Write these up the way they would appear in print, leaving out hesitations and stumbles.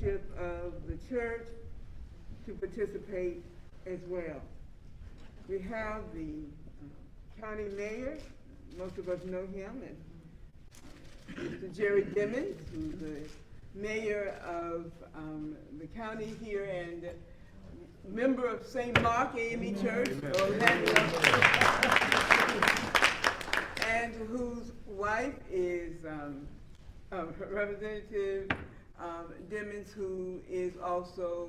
leadership of the church to participate as well. We have the county mayor, most of us know him, and Mr. Jerry Dimmons, who's the mayor of the county here and member of St. Mark AME Church, Orlando, and whose wife is Representative Dimmons, who is also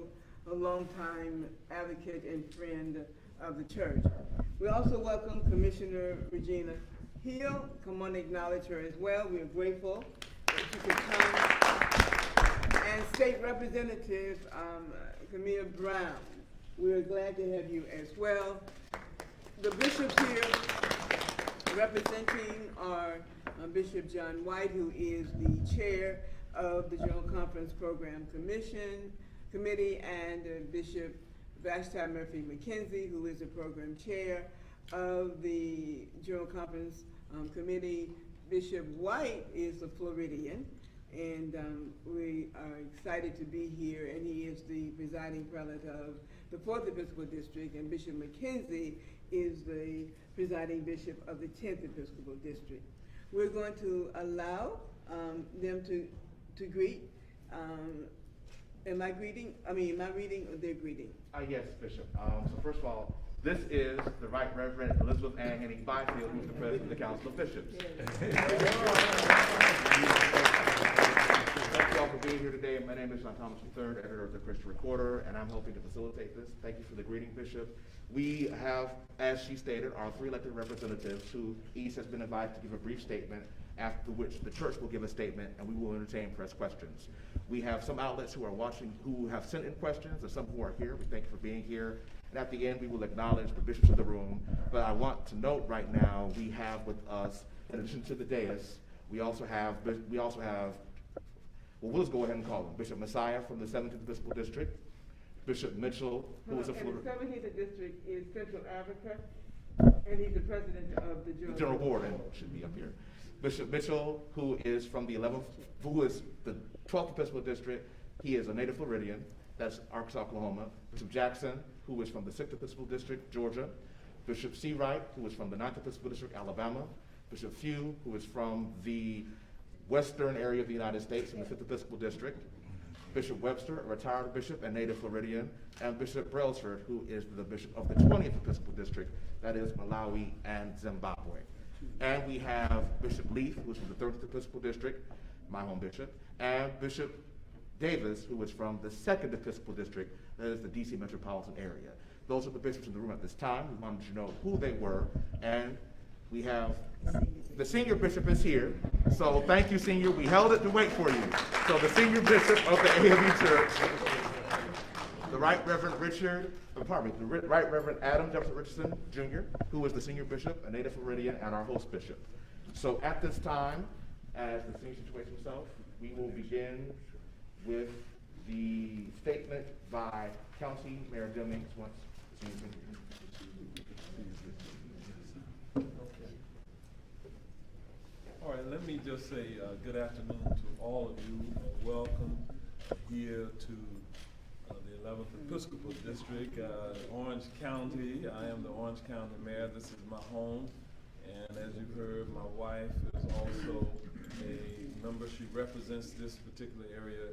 a longtime advocate and friend of the church. We also welcome Commissioner Regina Hill. Come on, acknowledge her as well. We are grateful that you could come. And State Representative Camille Brown. We are glad to have you as well. The bishops here representing are Bishop John White, who is the chair of the General Conference Program Committee, and Bishop Vashti Murphy McKenzie, who is the program chair of the General Conference Committee. Bishop White is a Floridian, and we are excited to be here, and he is the presiding prelate of the 4th Episcopal District, and Bishop McKenzie is the presiding bishop of the 10th Episcopal District. We're going to allow them to greet. Am I reading or they're greeting? Yes, Bishop. So first of all, this is the Right Reverend Elizabeth Ann Henning Byfield, who's the president of the Council of Bishops. Thank you all for being here today. My name is John Thomas III, editor of the Christian Recorder, and I'm helping to facilitate this. Thank you for the greeting, Bishop. We have, as she stated, our 3 elected representatives who each has been invited to give a brief statement, after which the church will give a statement and we will entertain press questions. We have some outlets who are watching who have sent in questions and some who are here. We thank you for being here. And at the end, we will acknowledge the bishops of the room. But I want to note right now, we have with us, in addition to the dais, we also have, well, we'll just go ahead and call him Bishop Messiah from the 17th Episcopal District, Bishop Mitchell, who is a Florida. The 17th District is Central Africa, and he's the president of the General Board, and should be up here. Bishop Mitchell, who is from the 12th Episcopal District. He is a native Floridian. That's Arkansas, Oklahoma. Bishop Jackson, who is from the 6th Episcopal District, Georgia. Bishop Seawright, who is from the 9th Episcopal District, Alabama. Bishop Few, who is from the western area of the United States in the 5th Episcopal District. Bishop Webster, a retired bishop and native Floridian. And Bishop Brailsford, who is the bishop of the 20th Episcopal District, that is Malawi and Zimbabwe. And we have Bishop Leaf, who is from the 30th Episcopal District, my home bishop, and Bishop Davis, who is from the 2nd Episcopal District, that is the DC metropolitan area. Those are the bishops in the room at this time. We wanted you to know who they were, and we have the senior bishop is here. So thank you, senior. We held it to wait for you. So the senior bishop of the AME Church, the Right Reverend the Right Reverend Adam Jefferson Richardson Jr., who is the senior bishop, a native Floridian, and our host bishop. So at this time, as the senior situates himself, we will begin with the statement by County Mayor Dimmons once the senior All right, let me just say good afternoon to all of you. Welcome here to the 11th Episcopal District, Orange County. I am the Orange County Mayor. This is my home. And as you've heard, my wife is also a member. She represents this particular area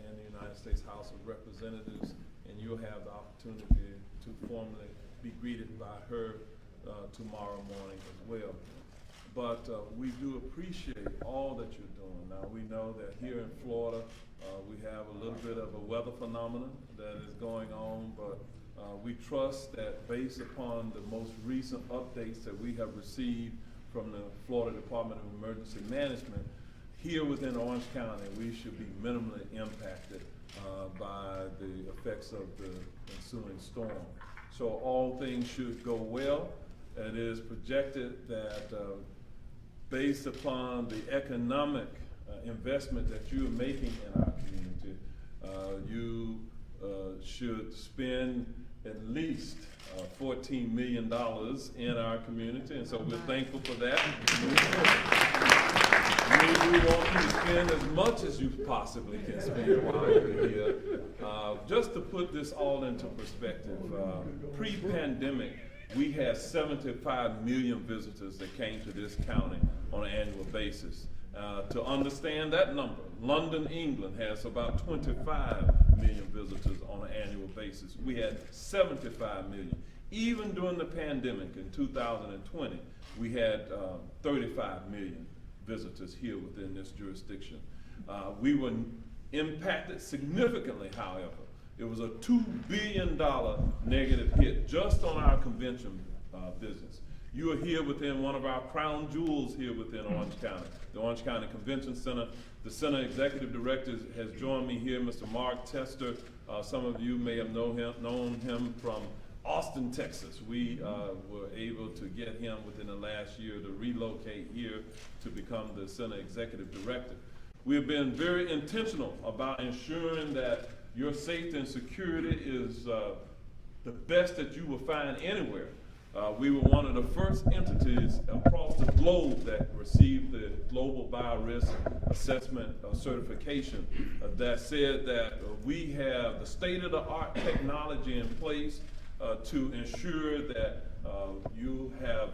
in the United States House of Representatives. And you'll have the opportunity to formally be greeted by her tomorrow morning as well. But we do appreciate all that you're doing. Now, we know that here in Florida, we have a little bit of a weather phenomenon that is going on, but we trust that based upon the most recent updates that we have received from the Florida Department of Emergency Management, here within Orange County, we should be minimally impacted by the effects of the ensuing storm. So all things should go well. It is projected that based upon the economic investment that you're making in our community, you should spend at least $14 million in our community, and so we're thankful for that. We want you to spend as much as you possibly can spend while you're here. Just to put this all into perspective, pre-pandemic, we had 75 million visitors that came to this county on an annual basis. To understand that number, London, England has about 25 million visitors on an annual basis. We had 75 million. Even during the pandemic in 2020, we had 35 million visitors here within this jurisdiction. We were impacted significantly, however. It was a $2 billion negative hit just on our convention business. You are here within one of our crown jewels here within Orange County, the Orange County Convention Center. The center executive director has joined me here, Mr. Mark Tester. Some of you may have known him from Austin, Texas. We were able to get him within the last year to relocate here to become the center executive director. We have been very intentional about ensuring that your safety and security is the best that you will find anywhere. We were one of the first entities across the globe that received the Global Biorisk Assessment certification that said that we have the state-of-the-art technology in place to ensure that you have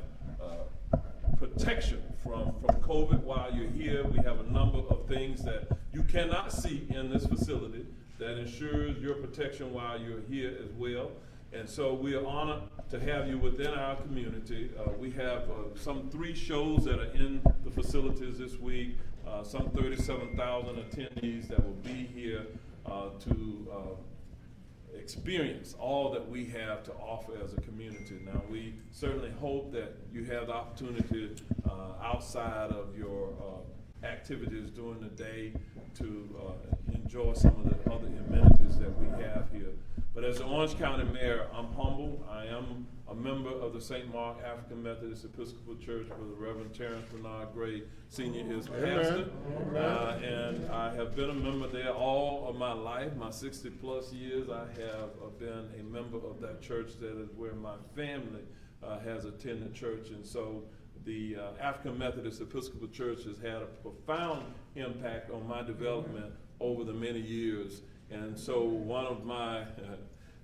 protection from COVID while you're here. We have a number of things that you cannot see in this facility that ensures your protection while you're here as well. And so we are honored to have you within our community. We have some 3 shows that are in the facilities this week, some 37,000 attendees that will be here to experience all that we have to offer as a community. Now, we certainly hope that you have the opportunity outside of your activities during the day to enjoy some of the other amenities that we have here. But as the Orange County Mayor, I'm humble. I am a member of the St. Mark African Methodist Episcopal Church, where the Reverend Terrence Bernard Gray Sr. is pastor. And I have been a member there all of my life, my 60 plus years. I have been a member of that church. That is where my family has attended church. And so the African Methodist Episcopal Church has had a profound impact on my development over the many years. And so one of my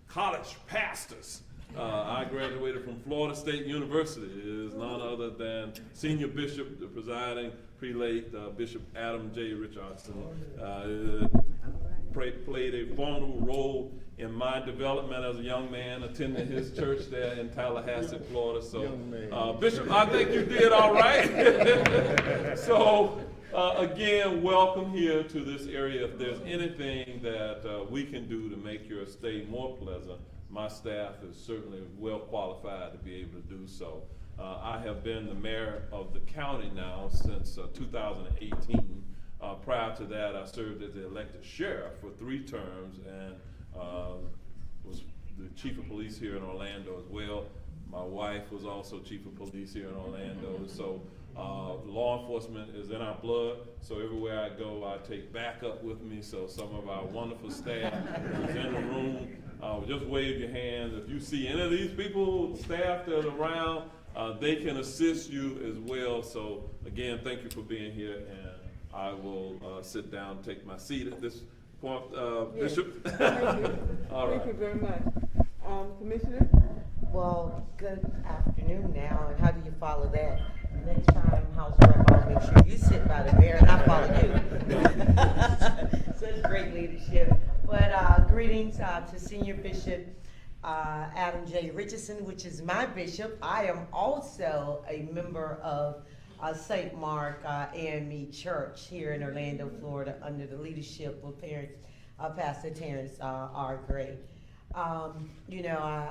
college pastors, I graduated from Florida State University, is none other than Senior Bishop, the presiding prelate, Bishop Adam J. Richardson. Played a vulnerable role in my development as a young man, attending his church there in Tallahassee, Florida. So, Bishop, I think you did all right. So, again, welcome here to this area. If there's anything that we can do to make your stay more pleasant, my staff is certainly well qualified to be able to do so. I have been the mayor of the county now since 2018. Prior to that, I served as the elected sheriff for 3 terms and was the chief of police here in Orlando as well. My wife was also chief of police here in Orlando. So law enforcement is in our blood. So everywhere I go, I take backup with me. So some of our wonderful staff is in the room. Just wave your hand. If you see any of these people, staff that are around, they can assist you as well. So again, thank you for being here, and I will sit down and take my seat at this point, Bishop. Thank you. All right. Thank you very much. Commissioner? Well, good afternoon now, and how do you follow that? Next time, House Rep, I'll make sure you sit by the mayor and I follow you. Such great leadership. But greetings to Senior Bishop Adam J. Richardson, which is my bishop. I am also a member of St. Mark AME Church here in Orlando, Florida, under the leadership of Pastor Terrence R. Gray. You know,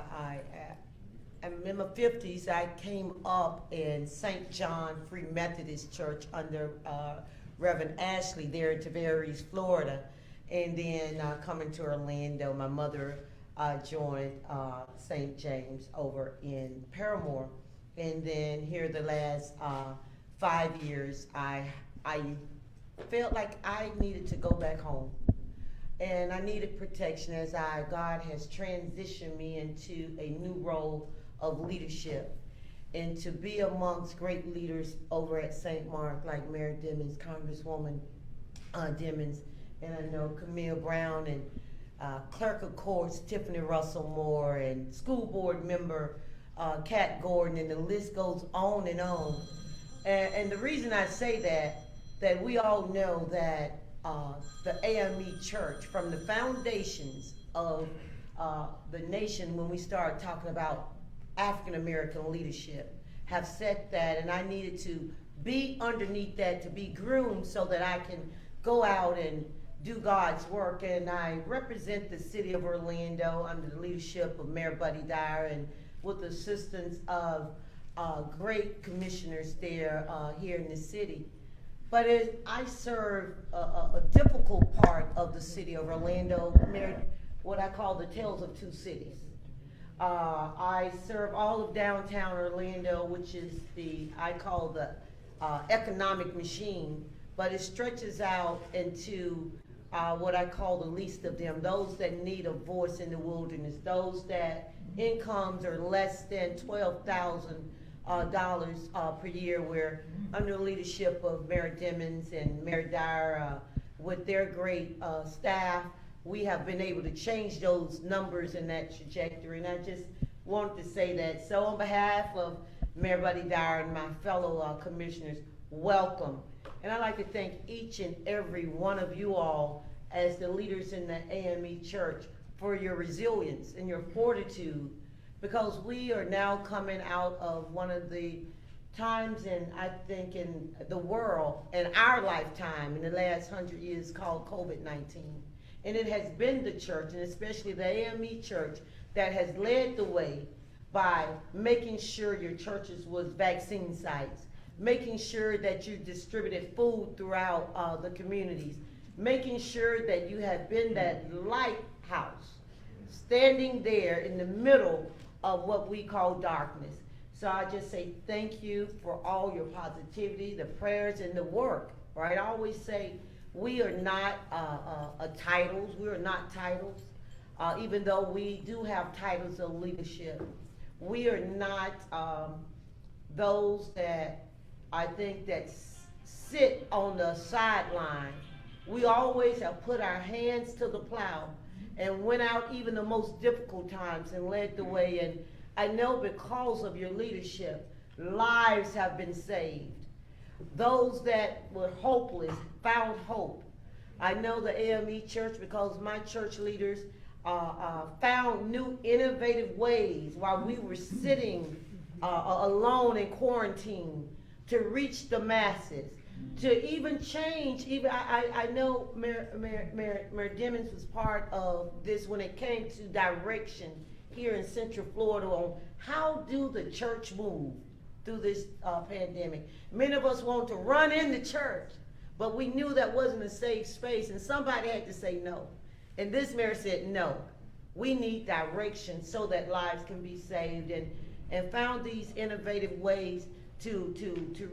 I'm in my 50s. I came up in St. John Free Methodist Church under Reverend Ashley there in Tavares, Florida. And then coming to Orlando, my mother joined St. James over in Paramore. And then here the last 5 years, I felt like I needed to go back home. And I needed protection as God has transitioned me into a new role of leadership. and to be amongst great leaders over at St. Mark, like Mayor Dimmons, Congresswoman Dimmons, and I know Camille Brown, and Clerk of Courts Tiffany Russell Moore, and School Board Member Kat Gordon, and the list goes on and on. And the reason I say that we all know that the AME Church, from the foundations of the nation, when we started talking about African American leadership, have set that, and I needed to be underneath that, to be groomed so that I can go out and do God's work. And I represent the city of Orlando under the leadership of Mayor Buddy Dyer, and with the assistance of great commissioners there here in the city. But I serve a difficult part of the city of Orlando, what I call the Tales of Two Cities. I serve all of downtown Orlando, which is I call the economic machine, but it stretches out into what I call the least of them, those that need a voice in the wilderness, those that incomes are less than $12,000 per year. We're under the leadership of Mayor Dimmons and Mayor Dyer, with their great staff, we have been able to change those numbers and that trajectory. And I just wanted to say that. So on behalf of Mayor Buddy Dyer and my fellow commissioners, welcome. And I'd like to thank each and every one of you all as the leaders in the AME Church for your resilience and your fortitude, because we are now coming out of one of the times I think in the world, in our lifetime, in the last 100 years, called COVID-19. And it has been the church, and especially the AME Church, that has led the way by making sure your churches was vaccine sites, making sure that you distributed food throughout the communities, making sure that you have been that lighthouse, standing there in the middle of what we call darkness. So I just say thank you for all your positivity, the prayers, and the work, right? I always say we are not titles. We are not titles, even though we do have titles of leadership. We are not those that I think that sit on the sideline. We always have put our hands to the plow and went out even the most difficult times and led the way. And I know because of your leadership, lives have been saved. Those that were hopeless found hope. I know the AME Church, because my church leaders found new innovative ways while we were sitting alone in quarantine to reach the masses, to even change. Even I know Mayor Dimmons was part of this when it came to direction here in Central Florida on how do the church move through this pandemic. Many of us want to run in the church, but we knew that wasn't a safe space, and somebody had to say no. And this mayor said, no, we need direction so that lives can be saved, and found these innovative ways to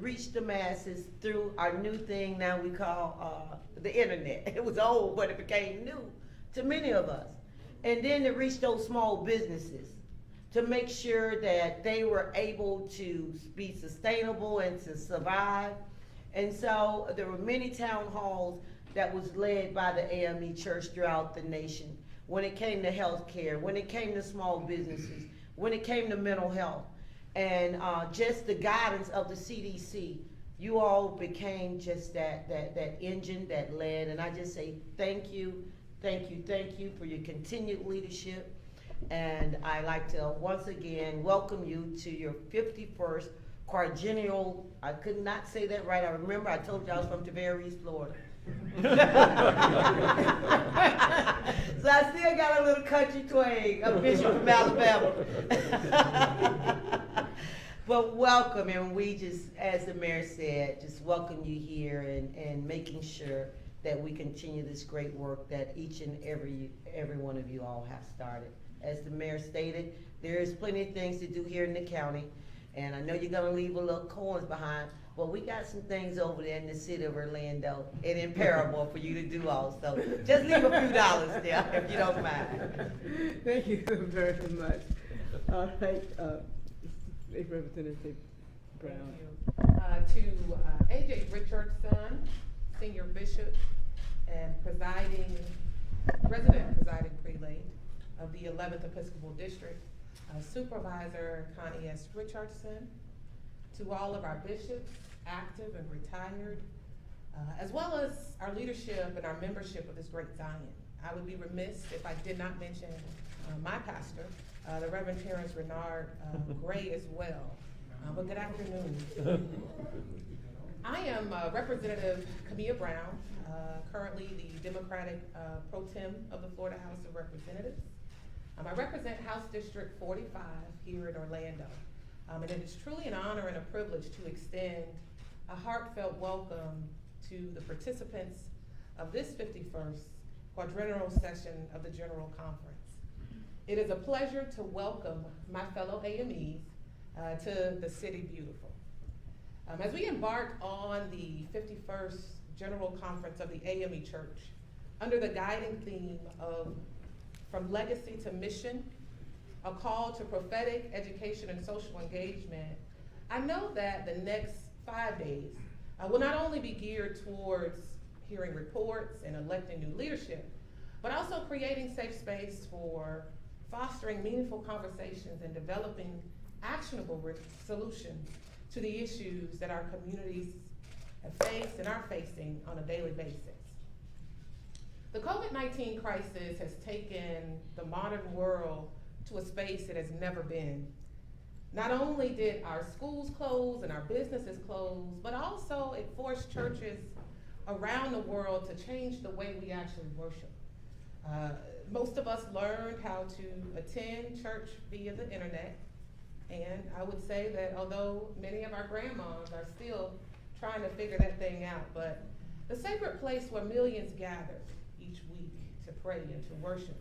reach the masses through our new thing now we call the internet. It was old, but it became new to many of us. And then to reach those small businesses, to make sure that they were able to be sustainable and to survive. And so there were many town halls that was led by the AME Church throughout the nation when it came to health care, when it came to small businesses, when it came to mental health, and just the guidance of the CDC. You all became just that engine that led, and I just say thank you, thank you, thank you for your continued leadership. And I'd like to once again welcome you to your 51st quadrennial. I could not say that right. I remember I told you I was from Tavares, Florida. So I still got a little country twang, a bishop from Alabama. But welcome, and we just, as the mayor said, just welcome you here and making sure that we continue this great work that each and every one of you all have started. As the mayor stated, there is plenty of things to do here in the county, and I know you're gonna leave a little coins behind, but we got some things over there in the city of Orlando and in Paramore for you to do also. Just leave a few dollars there if you don't mind. Thank you very much. All right, State Representative Brown. Thank you. To A.J. Richardson, Senior Bishop and Resident Presiding Prelate of the 11th Episcopal District, Supervisor Connie S. Richardson, to all of our bishops, active and retired, as well as our leadership and our membership of this great Zion. I would be remiss if I did not mention my pastor, the Reverend Terrence Renard Gray as well. But good afternoon. I am Representative Camilla Brown, currently the Democratic Pro Tem of the Florida House of Representatives. I represent House District 45 here in Orlando. And it is truly an honor and a privilege to extend a heartfelt welcome to the participants of this 51st quadrennial session of the General Conference. It is a pleasure to welcome my fellow AMEs to the City Beautiful. As we embark on the 51st General Conference of the AME Church, under the guiding theme of From Legacy to Mission, a call to prophetic education and social engagement, I know that the next 5 days will not only be geared towards hearing reports and electing new leadership, but also creating safe space for fostering meaningful conversations and developing actionable solutions to the issues that our communities have faced and are facing on a daily basis. The COVID-19 crisis has taken the modern world to a space it has never been. Not only did our schools close and our businesses close, but also it forced churches around the world to change the way we actually worship. Most of us learned how to attend church via the internet, and I would say that although many of our grandmas are still trying to figure that thing out, but the sacred place where millions gather each week to pray and to worship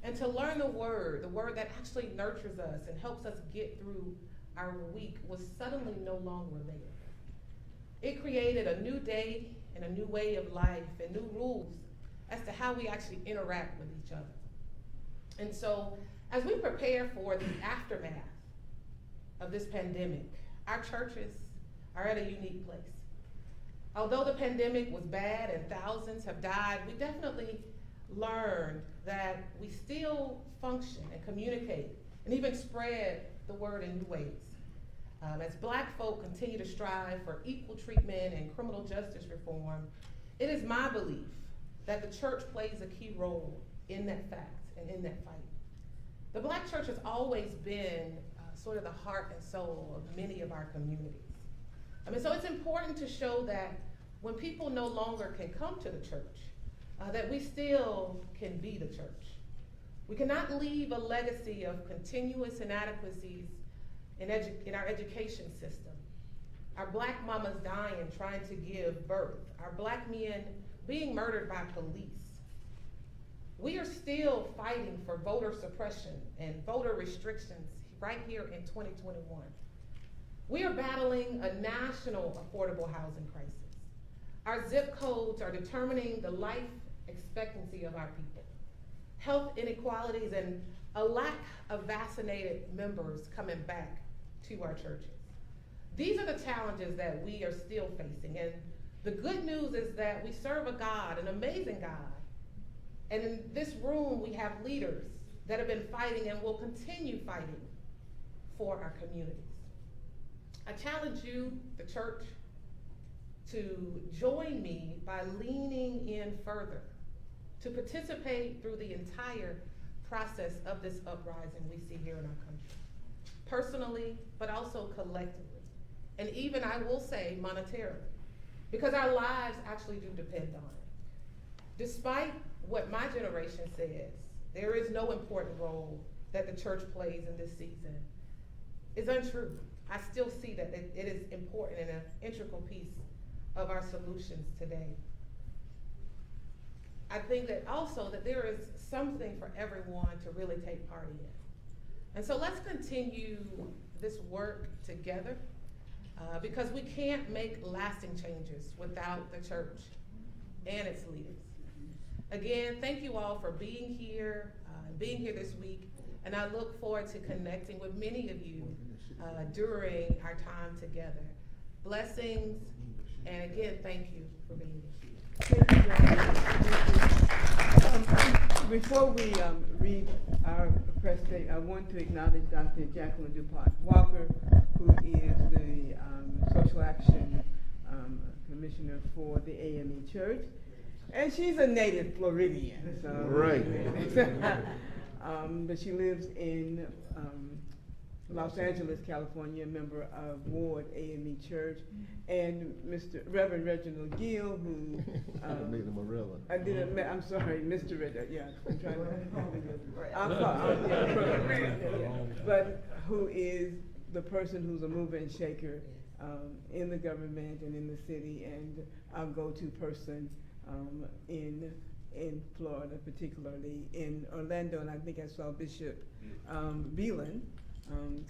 and to learn the word that actually nurtures us and helps us get through our week, was suddenly no longer there. It created a new day and a new way of life and new rules as to how we actually interact with each other. And so, as we prepare for the aftermath of this pandemic, our churches are at a unique place. Although the pandemic was bad and thousands have died, we definitely learned that we still function and communicate and even spread the word in new ways. As Black folk continue to strive for equal treatment and criminal justice reform, it is my belief that the church plays a key role in that fact and in that fight. The Black church has always been sort of the heart and soul of many of our communities. So it's important to show that when people no longer can come to the church, that we still can be the church. We cannot leave a legacy of continuous inadequacies in our education system. Our Black mamas dying trying to give birth. Our Black men being murdered by police. We are still fighting for voter suppression and voter restrictions right here in 2021. We are battling a national affordable housing crisis. Our zip codes are determining the life expectancy of our people. Health inequalities and a lack of vaccinated members coming back to our churches. These are the challenges that we are still facing. And the good news is that we serve a God, an amazing God. And in this room, we have leaders that have been fighting and will continue fighting for our communities. I challenge you, the church, to join me by leaning in further, to participate through the entire process of this uprising we see here in our country, personally, but also collectively, and even, I will say, monetarily, because our lives actually do depend on it. Despite what my generation says, there is no important role that the church plays in this season, is untrue. I still see that it is important and an integral piece of our solutions today. I think that also that there is something for everyone to really take part in. And so let's continue this work together, because we can't make lasting changes without the church and its leaders. Again, thank you all for being here this week, and I look forward to connecting with many of you during our time together. Blessings, and again, thank you for being here. Before we read our press statement, I want to acknowledge Dr. Jacqueline DuPont Walker, who is the Social Action Commissioner for the AME Church. And she's a native Floridian. So, Right. But she lives in Los Angeles, California, member of Ward AME Church, and Reverend Reginald Gill, who I'm sorry, Mr. Reginald. Yeah, I'm trying to. But who is the person who's a mover and shaker in the government and in the city, and our go-to person in Florida, particularly in Orlando, and I think I saw Bishop Beelan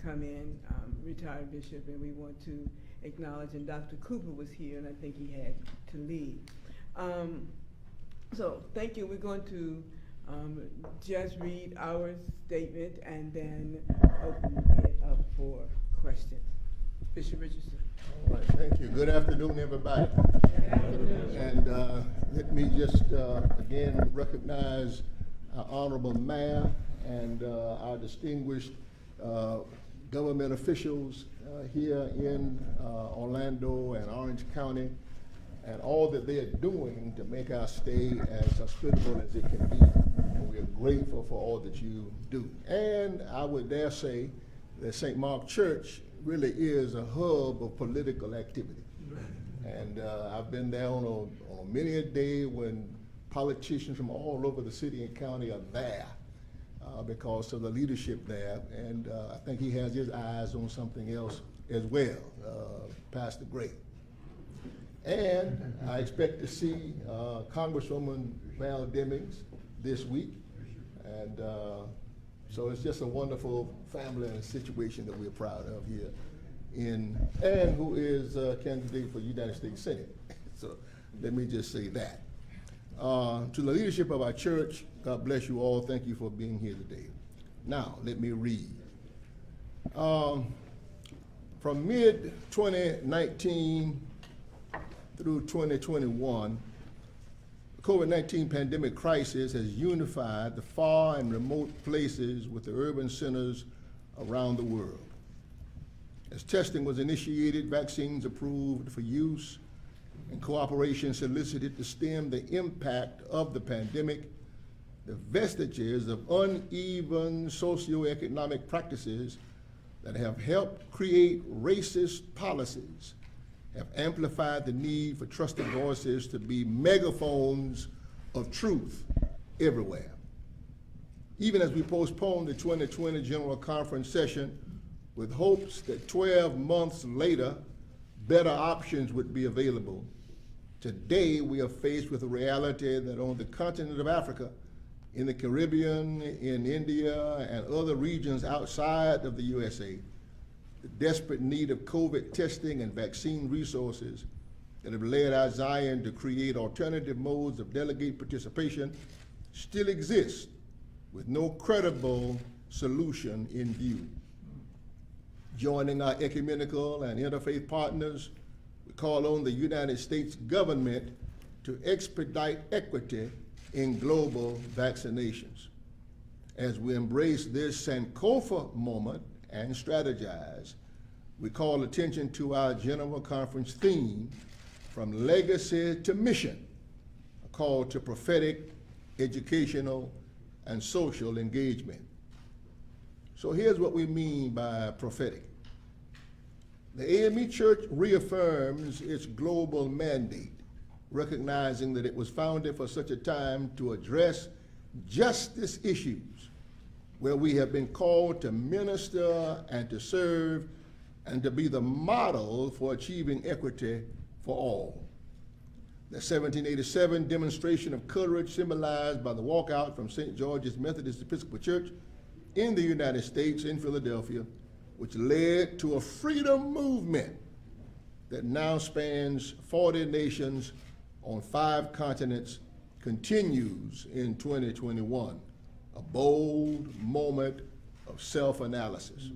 come in, retired bishop, and we want to acknowledge, and Dr. Cooper was here, and I think he had to leave. So thank you. We're going to just read our statement and then open it up for questions. Bishop Richardson. All right, thank you. Good afternoon, everybody. And let me just again recognize our honorable mayor and our distinguished government officials here in Orlando and Orange County, and all that they are doing to make our stay as hospitable as it can be. And we are grateful for all that you do. And I would dare say that St. Mark Church really is a hub of political activity. And I've been there on many a day when politicians from all over the city and county are there because of the leadership there. And I think he has his eyes on something else as well, Pastor Gray. And I expect to see Congresswoman Val Demings this week. And so it's just a wonderful family and a situation that we're proud of here and who is a candidate for United States Senate. So let me just say that. To the leadership of our church, God bless you all. Thank you for being here today. Now, let me read. From mid-2019 through 2021, the COVID-19 pandemic crisis has unified the far and remote places with the urban centers around the world. As testing was initiated, vaccines approved for use, and cooperation solicited to stem the impact of the pandemic, the vestiges of uneven socioeconomic practices that have helped create racist policies have amplified the need for trusted voices to be megaphones of truth everywhere. Even as we postpone the 2020 General Conference session with hopes that 12 months later, better options would be available, today we are faced with the reality that on the continent of Africa, in the Caribbean, in India, and other regions outside of the USA, the desperate need of COVID testing and vaccine resources that have led our Zion to create alternative modes of delegate participation still exists with no credible solution in view. Joining our ecumenical and interfaith partners, we call on the United States government to expedite equity in global vaccinations. As we embrace this Sankofa moment and strategize, we call attention to our General Conference theme, From Legacy to Mission, a call to prophetic, educational, and social engagement. So here's what we mean by prophetic. The AME Church reaffirms its global mandate, recognizing that it was founded for such a time to address justice issues, where we have been called to minister and to serve and to be the model for achieving equity for all. The 1787 demonstration of courage symbolized by the walkout from St. George's Methodist Episcopal Church in the United States in Philadelphia, which led to a freedom movement that now spans 40 nations on 5 continents continues in 2021, a bold moment of self-analysis.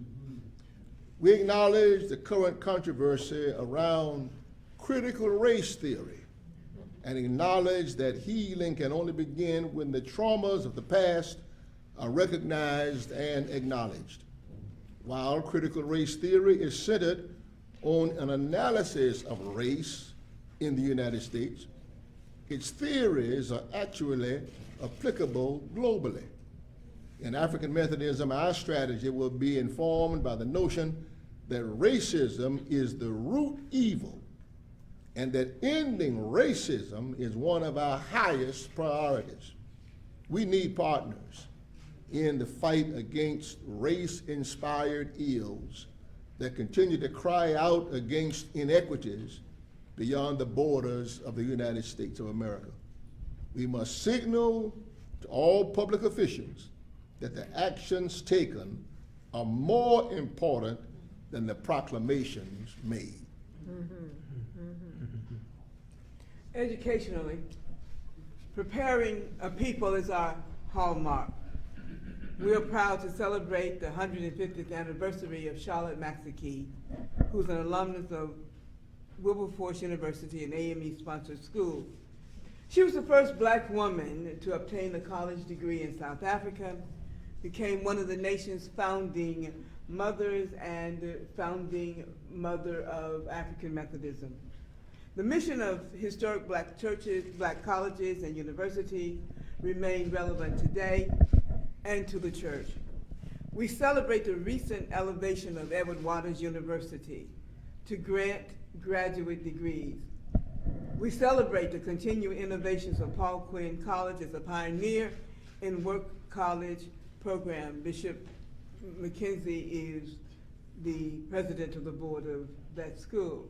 We acknowledge the current controversy around critical race theory and acknowledge that healing can only begin when the traumas of the past are recognized and acknowledged. While critical race theory is centered on an analysis of race in the United States, its theories are actually applicable globally. In African Methodism, our strategy will be informed by the notion that racism is the root evil and that ending racism is one of our highest priorities. We need partners in the fight against race-inspired ills that continue to cry out against inequities beyond the borders of the United States of America. We must signal to all public officials that the actions taken are more important than the proclamations made. Educationally, preparing a people is our hallmark. We are proud to celebrate the 150th anniversary of Charlotte McSakee, who's an alumnus of Wilberforce University, an AME-sponsored school. She was the first black woman to obtain a college degree in South Africa, became one of the nation's founding mothers and founding mother of African Methodism. The mission of historic black churches, black colleges, and universities remain relevant today and to the church. We celebrate the recent elevation of Edward Waters University to grant graduate degrees. We celebrate the continued innovations of Paul Quinn College as a pioneer in work college program. Bishop McKenzie is the president of the board of that school.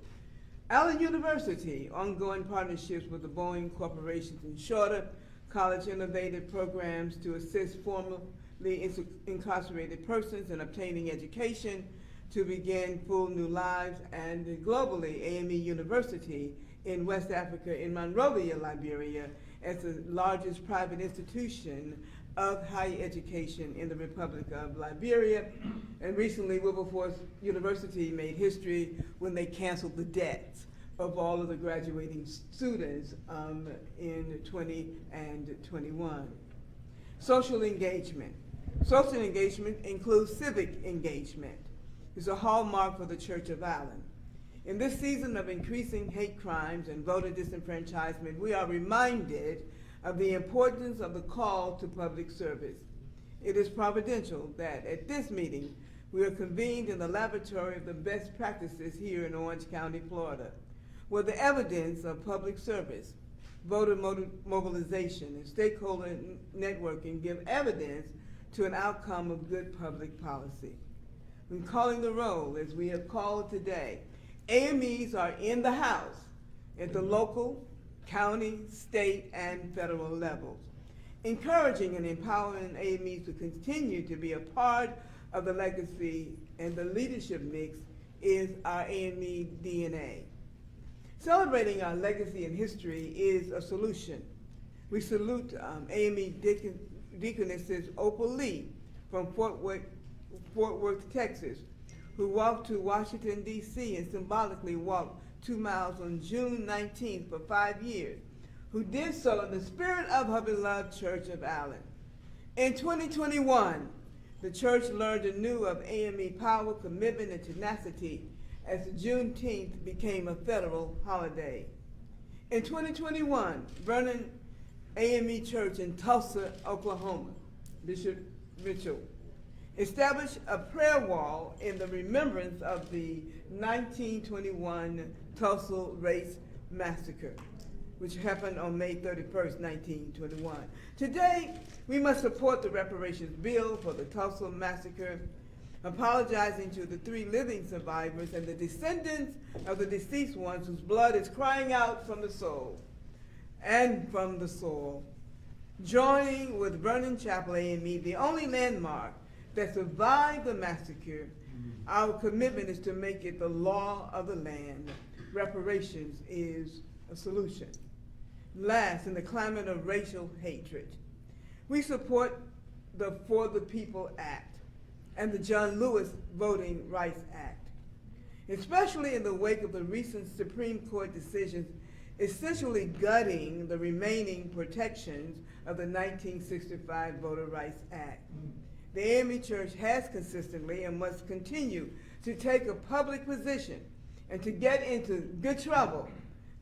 Allen University, ongoing partnerships with the Boeing Corporation and shorter college innovative programs to assist formerly incarcerated persons in obtaining education to begin full new lives, and globally, AME University in West Africa, in Monrovia, Liberia, as the largest private institution of higher education in the Republic of Liberia. And recently, Wilberforce University made history when they canceled the debts of all of the graduating students in 20 and 21. Social engagement. Social engagement includes civic engagement. It's a hallmark for the Church of Allen. In this season of increasing hate crimes and voter disenfranchisement, we are reminded of the importance of the call to public service. It is providential that at this meeting, we are convened in the laboratory of the best practices here in Orange County, Florida, where the evidence of public service, voter mobilization, and stakeholder networking give evidence to an outcome of good public policy. When calling the roll, as we have called today, AMEs are in the house at the local, county, state, and federal levels, encouraging and empowering AMEs to continue to be a part of the legacy and the leadership mix is our AME DNA. Celebrating our legacy and history is a solution. We salute AME Deaconesses Opal Lee from Fort Worth, Texas, who walked to Washington, D.C. and symbolically walked 2 miles on June 19th for 5 years, who did so in the spirit of her beloved Church of Allen. In 2021, the church learned anew of AME power, commitment, and tenacity as Juneteenth became a federal holiday. In 2021, Vernon AME Church in Tulsa, Oklahoma, Bishop Mitchell established a prayer wall in the remembrance of the 1921 Tulsa Race Massacre, which happened on May 31st, 1921. Today, we must support the reparations bill for the Tulsa Massacre, apologizing to the 3 living survivors and the descendants of the deceased ones whose blood is crying out from the soul and from the soil. Joining with Vernon Chapel AME, the only landmark that survived the massacre, our commitment is to make it the law of the land. Reparations is a solution. last in the climate of racial hatred. We support the For the People Act and the John Lewis Voting Rights Act, especially in the wake of the recent Supreme Court decisions essentially gutting the remaining protections of the 1965 Voter Rights Act. The AME Church has consistently and must continue to take a public position and to get into good trouble,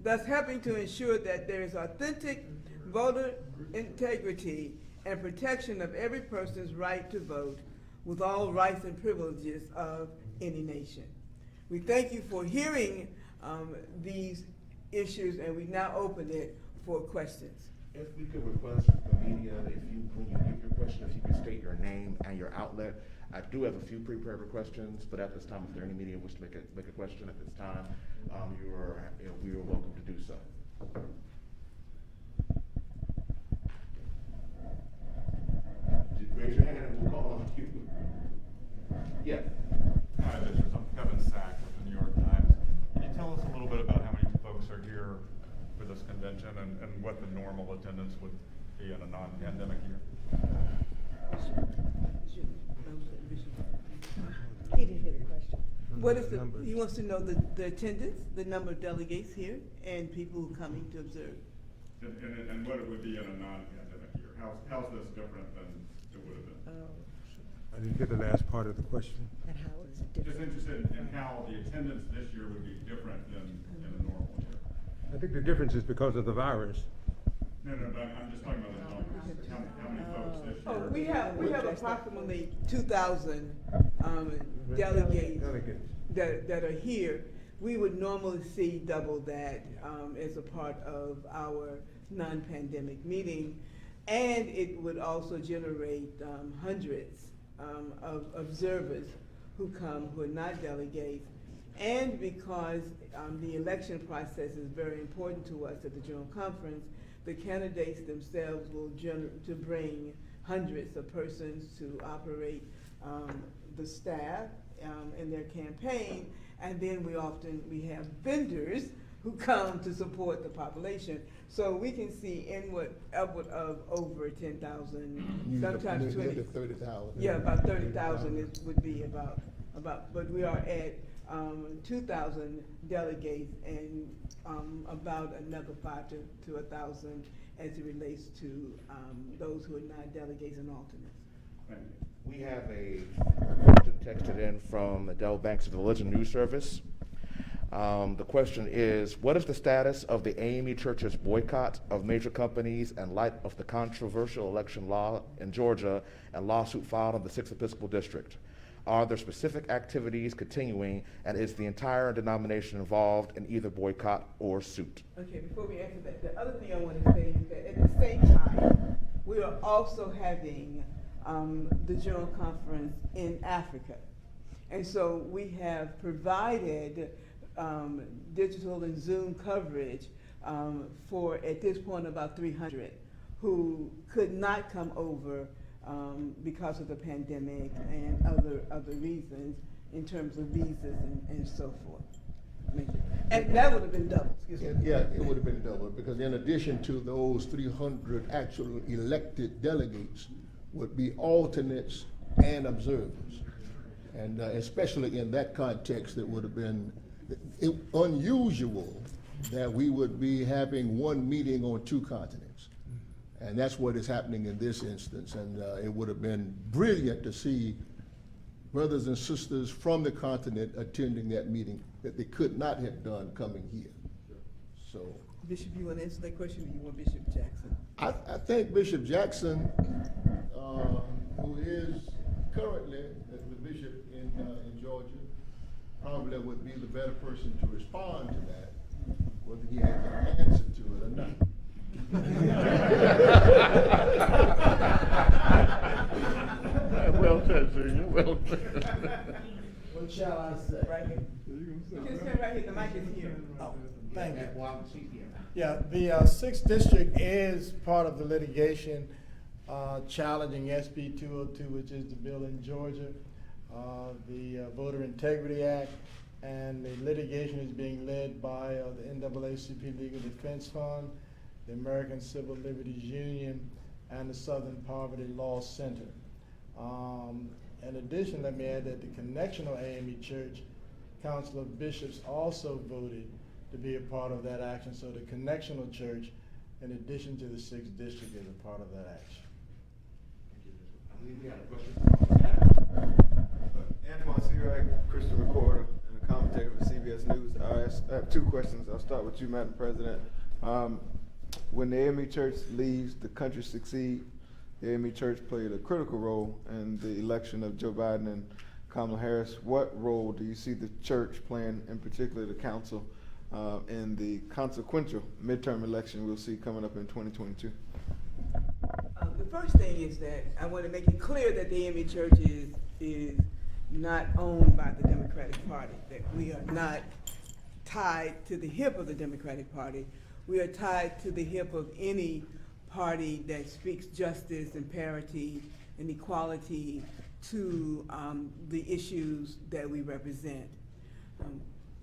thus helping to ensure that there is authentic voter integrity and protection of every person's right to vote with all rights and privileges of any nation. We thank you for hearing these issues, and we now open it for questions. If we could request the media, when you give your question, if you could state your name and your outlet. I do have a few prepared questions, but at this time, if there are any media wish to make a question at this time, we are welcome to do so. Just raise your hand and we'll call on you. Yeah. Hi, Bishop. I'm Kevin Sack with the New York Times. Can you tell us a little bit about how many folks are here for this convention and what the normal attendance would be in a non-pandemic year? He didn't hear the question. What is he wants to know the attendance, the number of delegates here, and people who are coming to observe. And what it would be in a non-pandemic year. How's this different than it would have been? I didn't get the last part of the question. And how is it Just different? interested in how the attendance this year would be different than in a normal year. I think the difference is because of the virus. No, but I'm just talking about the numbers. How many folks this year? Oh, we have approximately 2,000 delegates that are here. We would normally see double that as a part of our non-pandemic meeting, and it would also generate hundreds of observers who come who are not delegates, and because the election process is very important to us at the General Conference, the candidates themselves will to bring hundreds of persons to operate the staff in their campaign, and then we have vendors who come to support the population. So we can see upward of over 10,000, sometimes 20. 30,000. Yeah, about 30,000 would be about, but we are at 2,000 delegates and about another 500 to 1,000 as it relates to those who are not delegates and alternates. Thank you. We have a question texted in from the Del Banks of the Religion News Service. The question is, what is the status of the AME Church's boycott of major companies in light of the controversial election law in Georgia and lawsuit filed in the 6th Episcopal District? Are there specific activities continuing, and is the entire denomination involved in either boycott or suit? Okay, before we answer that, the other thing I want to say is that at the same time, we are also having the General Conference in Africa. And so we have provided digital and Zoom coverage for, at this point, about 300 who could not come over because of the pandemic and other reasons in terms of visas and so forth. And that would have been double, excuse me. Yeah, it would have been double, because in addition to those 300 actual elected delegates would be alternates and observers. And especially in that context, it would have been unusual that we would be having one meeting on two continents. And that's what is happening in this instance. And it would have been brilliant to see brothers and sisters from the continent attending that meeting that they could not have done coming here. So, Bishop, you want to answer that question, or you want Bishop Jackson? I think Bishop Jackson, who is currently the bishop in Georgia, probably would be the better person to respond to that, whether he has an answer to it or not. Well said, sir. Well said. What shall I say? Right here. Just stand right here, the mic is here. Oh, thank you. Well, she's here. Yeah, the 6th District is part of the litigation challenging SB 202, which is the bill in Georgia, the Voter Integrity Act, and the litigation is being led by the NAACP Legal Defense Fund the American Civil Liberties Union, and the Southern Poverty Law Center. In addition, let me add that the Connectional AME Church Council of Bishops also voted to be a part of that action. So the Connectional Church, in addition to the 6th District, is a part of that action. I believe we have a question. Antoine Sirak, Christian recorder and a commentator for CBS News. I have two questions. I'll start with you, Madam President. When the AME Church leaves, the country succeed. The AME Church played a critical role in the election of Joe Biden and Kamala Harris. What role do you see the church playing, in particular the council, in the consequential midterm election we'll see coming up in 2022? The first thing is that I want to make it clear that the AME Church is not owned by the Democratic Party, that we are not tied to the hip of the Democratic Party. We are tied to the hip of any party that speaks justice and parity and equality to the issues that we represent.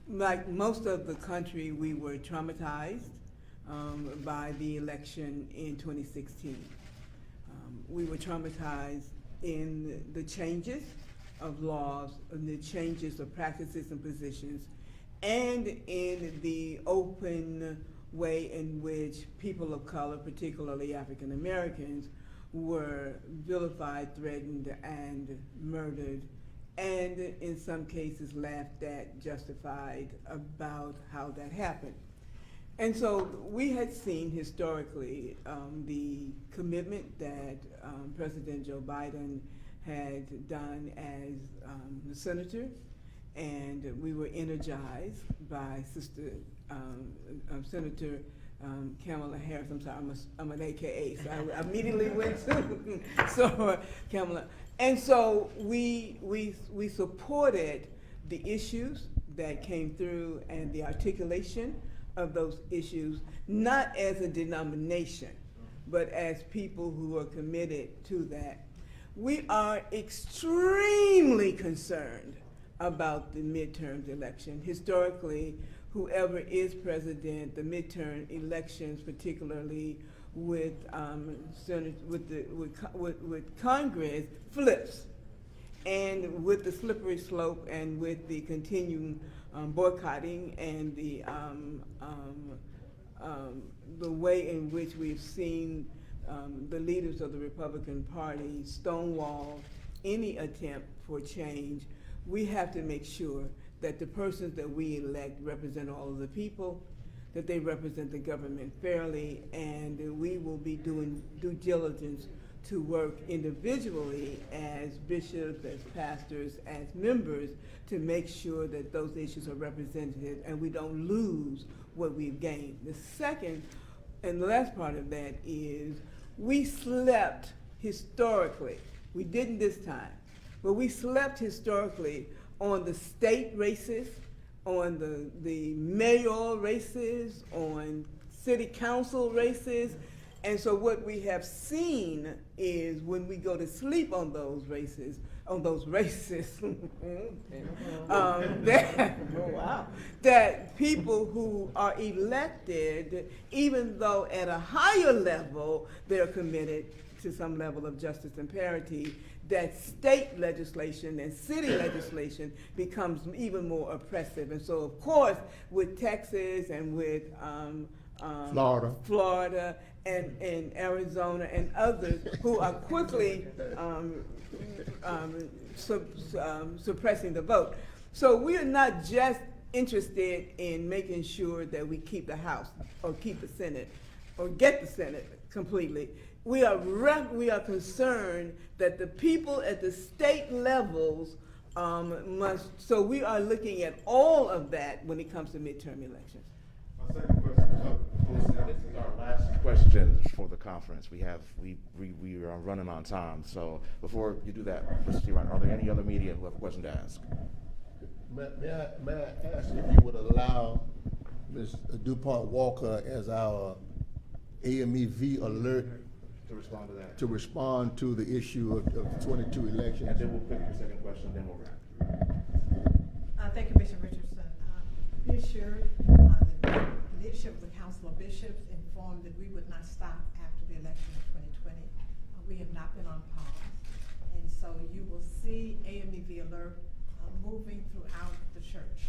Like most of the country, we were traumatized by the election in 2016. We were traumatized in the changes of laws, and the changes of practices and positions, and in the open way in which people of color, particularly African Americans, were vilified, threatened, and murdered, and in some cases laughed at, justified about how that happened. And so we had seen historically the commitment that President Joe Biden had done as the senator, and we were energized by Senator Kamala Harris. I'm sorry, I'm an AKA, so I immediately went to Kamala. And so we supported the issues that came through and the articulation of those issues, not as a denomination, but as people who are committed to that. We are extremely concerned about the midterm election. Historically, whoever is president, the midterm elections, particularly with Congress, flips. And with the slippery slope and with the continuing boycotting and the way in which we've seen the leaders of the Republican Party stonewall any attempt for change, we have to make sure that the persons that we elect represent all of the people, that they represent the government fairly, and we will be doing due diligence to work individually as bishops, as pastors, as members, to make sure that those issues are represented and we don't lose what we've gained. The second and the last part of that is we slept historically. We didn't this time, but we slept historically on the state races, on the mayoral races, on city council races. And so what we have seen is when we go to sleep on those races, that people who are elected, even though at a higher level they're committed to some level of justice and parity, that state legislation and city legislation becomes even more oppressive. And so, of course, with Texas and with Florida and Arizona and others who are quickly suppressing the vote. So we are not just interested in making sure that we keep the House or keep the Senate or get the Senate completely. We are concerned that the people at the state levels so we are looking at all of that when it comes to midterm elections. My second question. This is our last question for the conference. We are running on time. So before you do that, Mr. T. Ryan, are there any other media who have a question to ask? May I ask if you would allow Ms. DuPont Walker as our AMEV alert To respond to that. to respond to the issue of 22 elections? And then we'll pick your second question, then we'll wrap. Thank you, Bishop Richardson. Be assured that the leadership of the Council of Bishops informed that we would not stop after the election of 2020. We have not been on pause. And so you will see AMEV Alert moving throughout the church.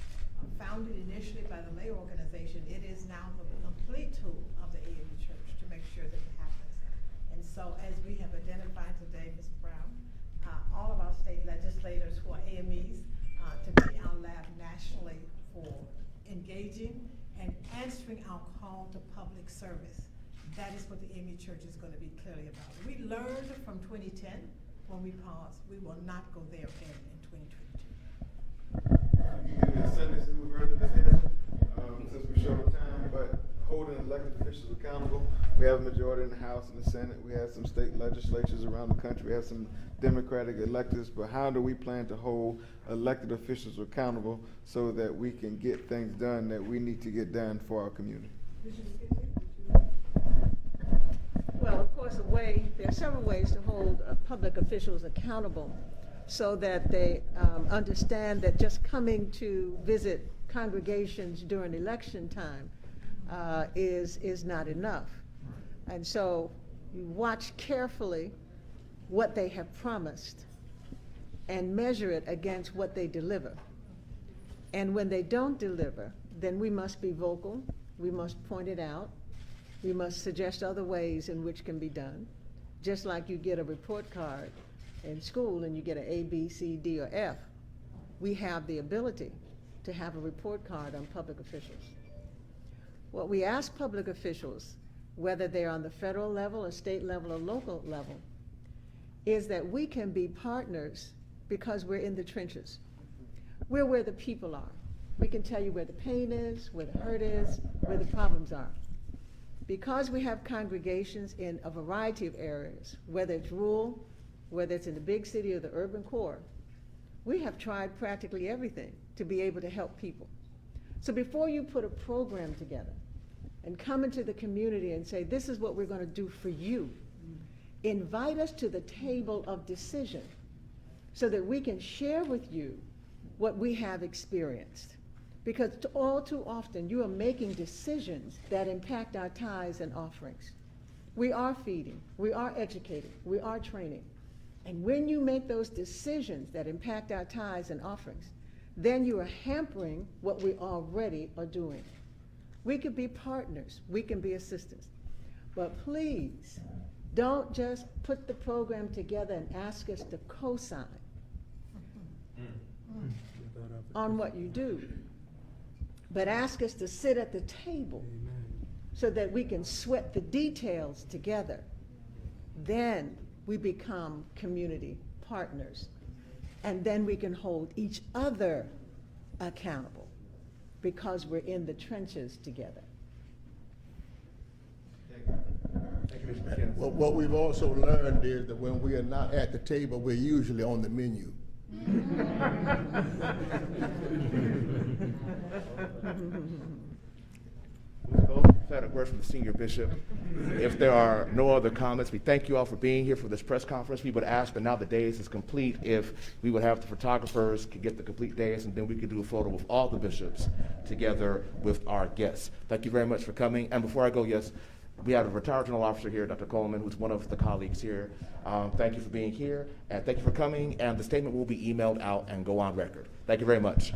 Founded initially by the lay organization, it is now the complete tool of the AME Church to make sure that it happens. And so as we have identified today, Ms. Brown, all of our state legislators who are AMEs to be our lab nationally for engaging and answering our call to public service. That is what the AME Church is going to be clearly about. We learned from 2010 when we paused. We will not go there again in 2022. You give me a Sunday school version of this, since we're short of time, but holding elected officials accountable. We have a majority in the House and the Senate. We have some state legislatures around the country. We have some Democratic electeds, but how do we plan to hold elected officials accountable so that we can get things done that we need to get done for our community? Well, of course, there are several ways to hold public officials accountable so that they understand that just coming to visit congregations during election time is not enough. And so you watch carefully what they have promised and measure it against what they deliver. And when they don't deliver, then we must be vocal, we must point it out, we must suggest other ways in which can be done. Just like you get a report card in school and you get an A, B, C, D, or F, we have the ability to have a report card on public officials. What we ask public officials, whether they're on the federal level or state level or local level, is that we can be partners because we're in the trenches. We're where the people are. We can tell you where the pain is, where the hurt is, where the problems are. Because we have congregations in a variety of areas, whether it's rural, whether it's in the big city or the urban core, we have tried practically everything to be able to help people. So before you put a program together and come into the community and say, this is what we're going to do for you, invite us to the table of decision so that we can share with you what we have experienced. Because all too often you are making decisions that impact our tithes and offerings. We are feeding, we are educating, we are training. And when you make those decisions that impact our tithes and offerings, then you are hampering what we already are doing. We could be partners, we can be assistants. But please, don't just put the program together and ask us to co-sign on what you do, but ask us to sit at the table so that we can sweat the details together. Then we become community partners, and then we can hold each other accountable because we're in the trenches together. Thank you, Mr. McKenzie. Well, what we've also learned is that when we are not at the table, we're usually on the menu. Had a word from the senior bishop. If there are no other comments, we thank you all for being here for this press conference. We would ask, and now the dais is complete, if we would have the photographers could get the complete dais, and then we could do a photo with all the bishops together with our guests. Thank you very much for coming. And before I go, yes, we have a retired general officer here, Dr. Coleman, who's one of the colleagues here. Thank you for being here, and thank you for coming, and the statement will be emailed out and go on record. Thank you very much.